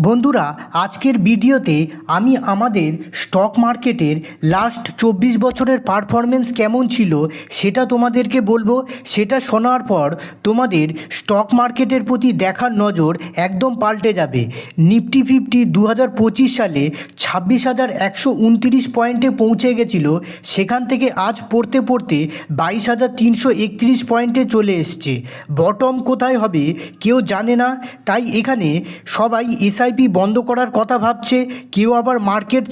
বন্ধুরা, আজকের ভিডিওতে আমি আমাদের স্টক মার্কেটের লাস্ট 24 বছরের পারফরমেন্স কেমন ছিল সেটা তোমাদেরকে বলবো। সেটা শোনার পর তোমাদের স্টক মার্কেটের প্রতি দেখার নজর একদম পাল্টে যাবে। নিফটি 50 2025 সালে 26,129 পয়েন্টে পৌঁছে গেছিল। সেখান থেকে আজ পড়তে পড়তে 22,331 পয়েন্টে চলে এসছে। বটম কোথায় হবে কেউ জানে না, তাই এখানে সবাই এসআইপি বন্ধ করার কথা ভাবছে, কেউ আবার মার্কেট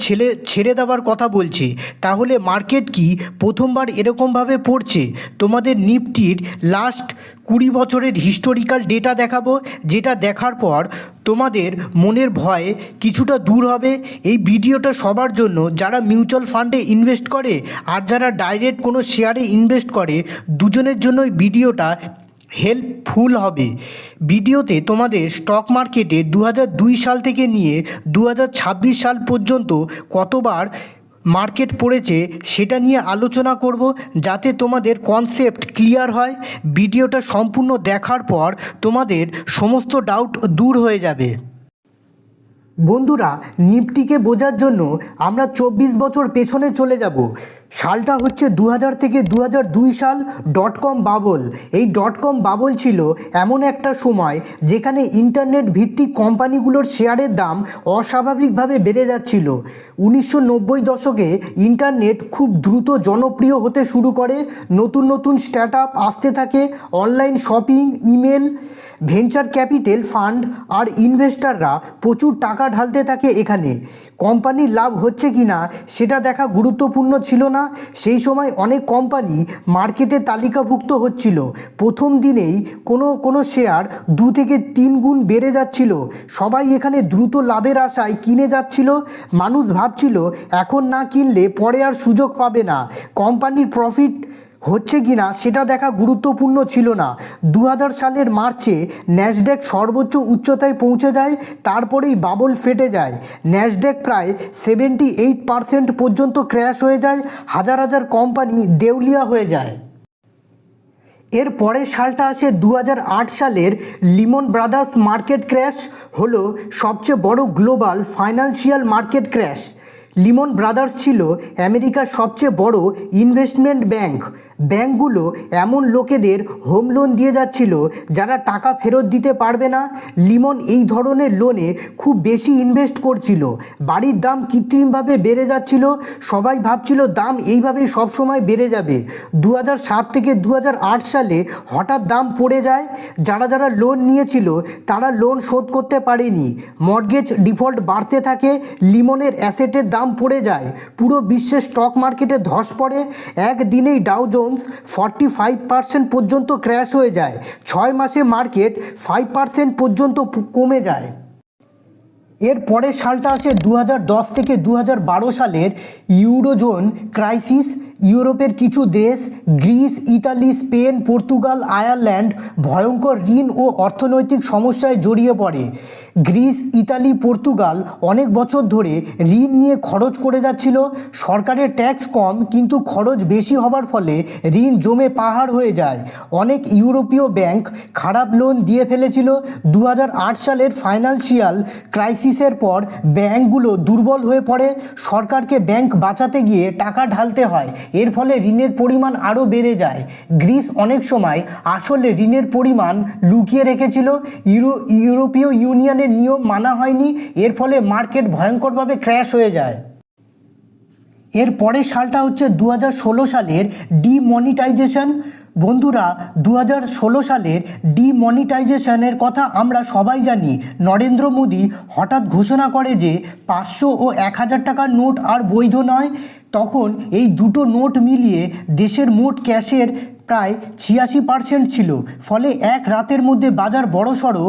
ছেড়ে দেওয়ার কথা বলছে। তাহলে মার্কেট কি প্রথমবার এরকমভাবে পড়ছে? তোমাদের নিফটির লাস্ট 20 বছরের হিস্টোরিক্যাল ডেটা দেখাবো, যেটা দেখার পর তোমাদের মনের ভয় কিছুটা দূর হবে। এই ভিডিওটা সবার জন্য যারা মিউচুয়াল ফান্ডে ইনভেস্ট করে আর যারা ডাইরেক্ট কোনো শেয়ারে ইনভেস্ট করে, দুজনের জন্যই ভিডিওটা হেল্পফুল হবে। ভিডিওতে তোমাদের স্টক মার্কেটে 2002 সাল থেকে নিয়ে 2026 সাল পর্যন্ত কতবার মার্কেট পড়েছে সেটা নিয়ে আলোচনা করব, যাতে তোমাদের কনসেপ্ট ক্লিয়ার হয়। ভিডিওটা সম্পূর্ণ দেখার পর তোমাদের সমস্ত ডাউট দূর হয়ে যাবে। বন্ধুরা, নিফটিকে বোঝার জন্য আমরা 24 বছর পেছনে চলে যাব। সালটা হচ্ছে 2000 থেকে 2002 সাল। Dot com bubble. এই ডটকম বাবল ছিল এমন একটা সময় যেখানে ইন্টারনেট ভিত্তিক কোম্পানিগুলোর শেয়ারের দাম অস্বাভাবিকভাবে বেড়ে যাচ্ছিল। 1990 দশকে ইন্টারনেট খুব দ্রুত জনপ্রিয় হতে শুরু করে। নতুন নতুন স্টার্টআপ আসতে থাকে, online shopping, email, venture capital fund আর ইনভেস্টররা প্রচুর টাকা ঢালতে থাকে এখানে। কোম্পানির লাভ হচ্ছে কি না সেটা দেখা গুরুত্বপূর্ণ ছিল না। সেই সময় অনেক কোম্পানি মার্কেটে তালিকাভুক্ত হচ্ছিল। প্রথম দিনেই কোনো শেয়ার 2 থেকে 3 গুণ বেড়ে যাচ্ছিল। সবাই এখানে দ্রুত লাভের আশায় কিনে যাচ্ছিল। মানুষ ভাবছিল এখন না কিনলে পরে আর সুযোগ পাবে না। কোম্পানির প্রফিট হচ্ছে কি না সেটা দেখা গুরুত্বপূর্ণ ছিল না। 2000 সালের মার্চে ন্যাসড্যাক সর্বোচ্চ উচ্চতায় পৌঁছে যায়, তারপরেই বাবল ফেটে যায়। ন্যাসড্যাক প্রায় 78% পর্যন্ত ক্র্যাশ হয়ে যায়। হাজার হাজার কোম্পানি দেউলিয়া হয়ে যায়। এর পরের সালটা আসে 2008 সালের লিমন ব্রাদার্স মার্কেট ক্র্যাশ। হলো সবচেয়ে বড় global financial market crash. Limon brothers ছিল আমেরিকার সবচেয়ে বড় ইনভেস্টমেন্ট ব্যাংক। ব্যাংকগুলো এমন লোকেদের হোম লোন দিয়ে যাচ্ছিল যারা টাকা ফেরত দিতে পারবে না। লিমন এই ধরনের লোনে খুব বেশি ইনভেস্ট করছিল। বাড়ির দাম কৃত্রিমভাবে বেড়ে যাচ্ছিল। সবাই ভাবছিল দাম এইভাবেই সবসময় বেড়ে যাবে। 2007 থেকে 2008 সালে হঠাৎ দাম পড়ে যায়। যারা লোন নিয়েছিল তারা লোন শোধ করতে পারেনি। মর্টগেজ ডিফল্ট বাড়তে থাকে। লিমনের অ্যাসেটের দাম পড়ে যায়। পুরো বিশ্বের স্টক মার্কেটে ধস পড়ে। একদিনেই ডাউ জোন্স 45% পর্যন্ত ক্র্যাশ হয়ে যায়। 6 মাসে মার্কেট 5% পর্যন্ত কমে যায়। এর পরের সালটা আছে 2010 থেকে 2012 সালের ইউরোজোন ক্রাইসিস। ইউরোপের কিছু দেশ, Greece, Italy, Spain, Portugal, Ireland ভয়ঙ্কর ঋণ ও অর্থনৈতিক সমস্যায় জড়িয়ে পড়ে। গ্রিস, ইতালি, পর্তুগাল অনেক বছর ধরে ঋণ নিয়ে খরচ করে যাচ্ছিল। সরকারের ট্যাক্স কম কিন্তু খরচ বেশি হবার ফলে ঋণ জমে পাহাড় হয়ে যায়। অনেক ইউরোপীয় ব্যাংক খারাপ লোন দিয়ে ফেলেছিল। 2008 সালের ফাইন্যান্সিয়াল ক্রাইসিসের পর ব্যাংকগুলো দুর্বল হয়ে পড়ে। সরকারকে ব্যাংক বাঁচাতে গিয়ে টাকা ঢালতে হয়। এর ফলে ঋণের পরিমাণ আরও বেড়ে যায়। গ্রিস অনেক সময় আসলে ঋণের পরিমাণ লুকিয়ে রেখেছিল। ইউরোপীয় ইউনিয়নের নিয়ম মানা হয়নি। এর ফলে মার্কেট ভয়ঙ্করভাবে ক্র্যাশ হয়ে যায়। এর পরের সালটা হচ্ছে 2016 সালের ডিমনিটাইজেশন। বন্ধুরা, 2016 সালের ডিমনিটাইজেশনের কথা আমরা সবাই জানি। নরেন্দ্র মোদী হঠাৎ ঘোষণা করে যে 500 ও 1000 টাকার নোট আর বৈধ নয়। তখন এই দুটো নোট মিলিয়ে দেশের মোট ক্যাশের প্রায় 86% ছিল। ফলে এক রাতের মধ্যে বাজার বড়সড়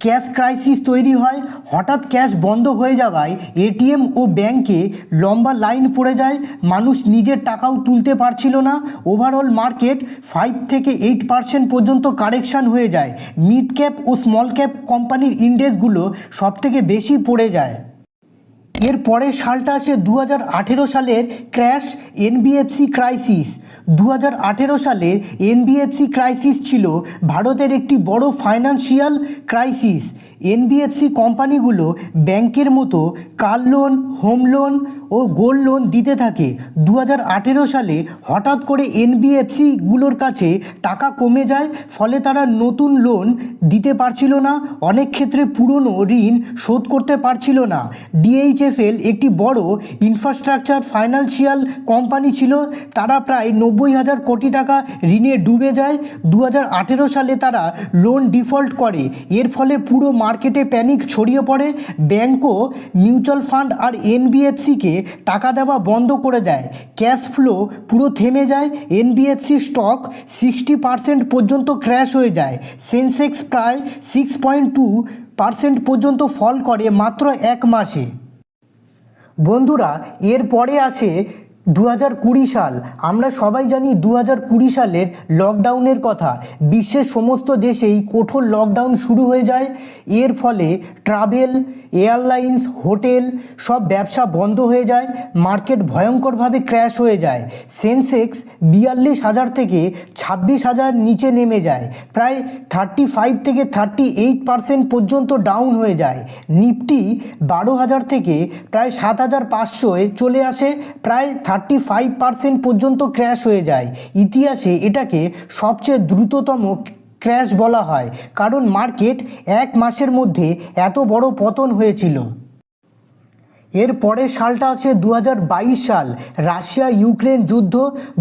ক্যাশ ক্রাইসিস তৈরি হয়। হঠাৎ ক্যাশ বন্ধ হয়ে যাওয়ায় এটিএম ও ব্যাংকে লম্বা লাইন পড়ে যায়। মানুষ নিজের টাকাও তুলতে পারছিল না। ওভারঅল মার্কেট 5 থেকে 8% পর্যন্ত কারেকশান হয়ে যায়। মিড ক্যাপ ও স্মল ক্যাপ কোম্পানির ইন্ডেক্সগুলো সবথেকে বেশি পড়ে যায়। এর পরের সালটা আসে 2018 সালের ক্র্যাশ, এনবিএফসি ক্রাইসিস। 2018 সালে এনবিএফসি ক্রাইসিস ছিল ভারতের একটি বড় ফাইন্যান্সিয়াল ক্রাইসিস। এনবিএফসি কোম্পানিগুলো ব্যাংকের মতো কার লোন, হোম লোন ও গোল্ড লোন দিতে থাকে। 2018 সালে হঠাৎ করে এনবিএফসিগুলোর কাছে টাকা কমে যায়, ফলে তারা নতুন লোন দিতে পারছিল না, অনেক ক্ষেত্রে পুরনো ঋণ শোধ করতে পারছিল না। ডিএইচএফএল একটি বড় ইনফ্রাস্ট্রাকচার ফাইন্যান্সিয়াল কোম্পানি ছিল, তারা প্রায় 90,000 কোটি টাকা ঋণে ডুবে যায়। 2018 সালে তারা লোন ডিফল্ট করে, এর ফলে পুরো মার্কেটে প্যানিক ছড়িয়ে পড়ে। ব্যাংকও মিউচুয়াল ফান্ড আর এনবিএফসিকে টাকা দেওয়া বন্ধ করে দেয়, ক্যাশ ফ্লো পুরো থেমে যায়। এনবিএফসি স্টক 60% পর্যন্ত ক্র্যাশ হয়ে যায়। সেন্সেক্স প্রায় 6.2% পর্যন্ত ফল করে মাত্র এক মাসে। বন্ধুরা, এরপরে আসে 2020 সাল। আমরা সবাই জানি 2020 সালের লকডাউনের কথা। বিশ্বের সমস্ত দেশেই কঠোর লকডাউন শুরু হয়ে যায়। এর ফলে ট্রাভেল, এয়ারলাইন্স, হোটেল সব ব্যবসা বন্ধ হয়ে যায়, মার্কেট ভয়ঙ্করভাবে ক্র্যাশ হয়ে যায়। সেন্সেক্স 42,000 থেকে 26,000 নিচে নেমে যায়, প্রায় 35 থেকে 38% পর্যন্ত ডাউন হয়ে যায়। নিফটি 12,000 থেকে প্রায় 7,500-এ চলে আসে, প্রায় 35% পর্যন্ত ক্র্যাশ হয়ে যায়। ইতিহাসে এটাকে সবচেয়ে দ্রুততম ক্র্যাশ বলা হয়, কারণ মার্কেট এক মাসের মধ্যে এত বড় পতন হয়েছিল। এর পরের সালটা আছে 2022 সাল, রাশিয়া ইউক্রেন যুদ্ধ।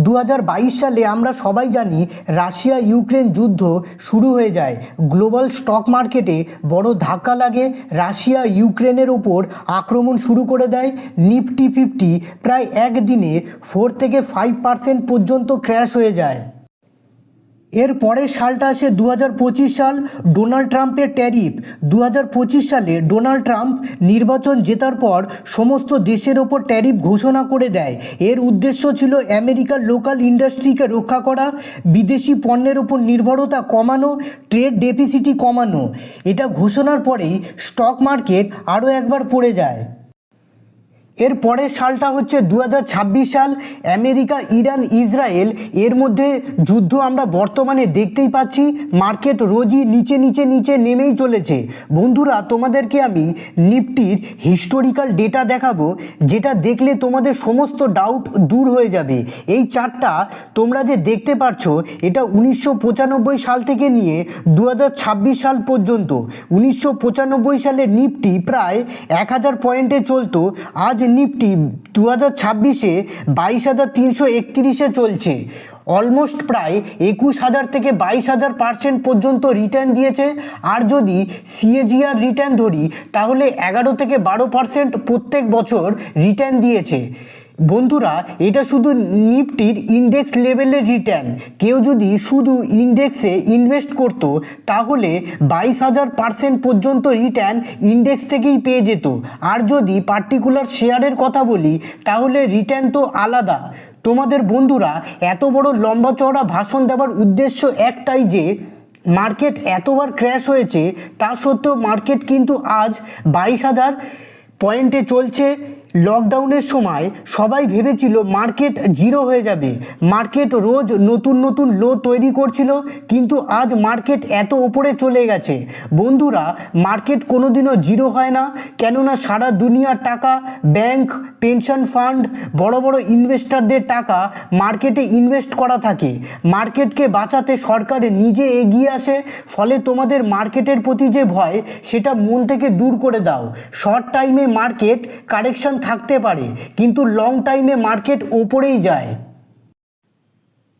2022 সালে আমরা সবাই জানি রাশিয়া ইউক্রেন যুদ্ধ শুরু হয়ে যায়। গ্লোবাল স্টক মার্কেটে বড় ধাক্কা লাগে, রাশিয়া ইউক্রেনের ওপর আক্রমণ শুরু করে দেয়। নিফটি 50 প্রায় একদিনে 4 থেকে 5% পর্যন্ত ক্র্যাশ হয়ে যায়। এর পরের সালটা আসে 2025 সাল, ডোনাল্ড ট্রাম্পের ট্যারিফ। 2025 সালে ডোনাল্ড ট্রাম্প নির্বাচন জেতার পর সমস্ত দেশের ওপর ট্যারিফ ঘোষণা করে দেয়। এর উদ্দেশ্য ছিল আমেরিকার লোকাল ইন্ডাস্ট্রিকে রক্ষা করা, বিদেশি পণ্যের ওপর নির্ভরতা কমানো, ট্রেড ডেফিসিট কমানো। এটা ঘোষণার পরেই স্টক মার্কেট আরও একবার পড়ে যায়। এর পরের সালটা হচ্ছে 2026 সাল, আমেরিকা, ইরান, ইসরায়েল এর মধ্যে যুদ্ধ আমরা বর্তমানে দেখতেই পাচ্ছি। মার্কেট রোজই নিচে নিচে নিচে নেমেই চলেছে। বন্ধুরা, তোমাদেরকে আমি নিফটির হিস্টোরিক্যাল ডেটা দেখাবো, যেটা দেখলে তোমাদের সমস্ত ডাউট দূর হয়ে যাবে। এই চার্টটা তোমরা যে দেখতে পাচ্ছ, এটা 1995 সাল থেকে নিয়ে 2026 সাল পর্যন্ত। 1995 সালে নিফটি প্রায় 1000 পয়েন্টে চলতো, আজ নিফটি 2026-এ 22,331-এ চলছে। অলমোস্ট প্রায় 21,000 থেকে 22,000% পর্যন্ত রিটার্ন দিয়েছে। আর যদি সিএজিআর রিটার্ন ধরি, তাহলে 11 থেকে 12% প্রত্যেক বছর রিটার্ন দিয়েছে। বন্ধুরা, এটা শুধু নিফটির ইন্ডেক্স লেভেলের রিটার্ন। কেউ যদি শুধু ইন্ডেক্সে ইনভেস্ট করত, তাহলে 22,000% পর্যন্ত রিটার্ন ইন্ডেক্স থেকেই পেয়ে যেত। আর যদি পার্টিকুলার শেয়ারের কথা বলি, তাহলে রিটার্ন তো আলাদা। তোমাদের বন্ধুরা, এত বড় লম্বা চওড়া ভাষণ দেওয়ার উদ্দেশ্য একটাই, যে মার্কেট এতবার ক্র্যাশ হয়েছে, তা সত্ত্বেও মার্কেট কিন্তু আজ 22,000 পয়েন্টে চলছে। লকডাউনের সময় সবাই ভেবেছিল মার্কেট জিরো হয়ে যাবে, মার্কেট রোজ নতুন নতুন লো তৈরি করছিল, কিন্তু আজ মার্কেট এত ওপরে চলে গেছে। বন্ধুরা, মার্কেট কোনোদিনও জিরো হয় না, কেননা সারা দুনিয়ার টাকা, ব্যাংক, পেনশন ফান্ড, বড় বড় ইনভেস্টরদের টাকা মার্কেটে ইনভেস্ট করা থাকে। মার্কেটকে বাঁচাতে সরকার নিজে এগিয়ে আসে, ফলে তোমাদের মার্কেটের প্রতি যে ভয়, সেটা মন থেকে দূর করে দাও। শর্ট টাইমে মার্কেট কারেকশন থাকতে পারে, কিন্তু লং টাইমে মার্কেট ওপরেই যায়।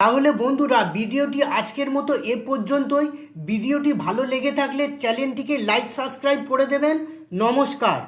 তাহলে বন্ধুরা, ভিডিওটি আজকের মতো এ পর্যন্তই। ভিডিওটি ভালো লেগে থাকলে চ্যানেলটিকে লাইক, সাবস্ক্রাইব করে দেবেন। নমস্কার।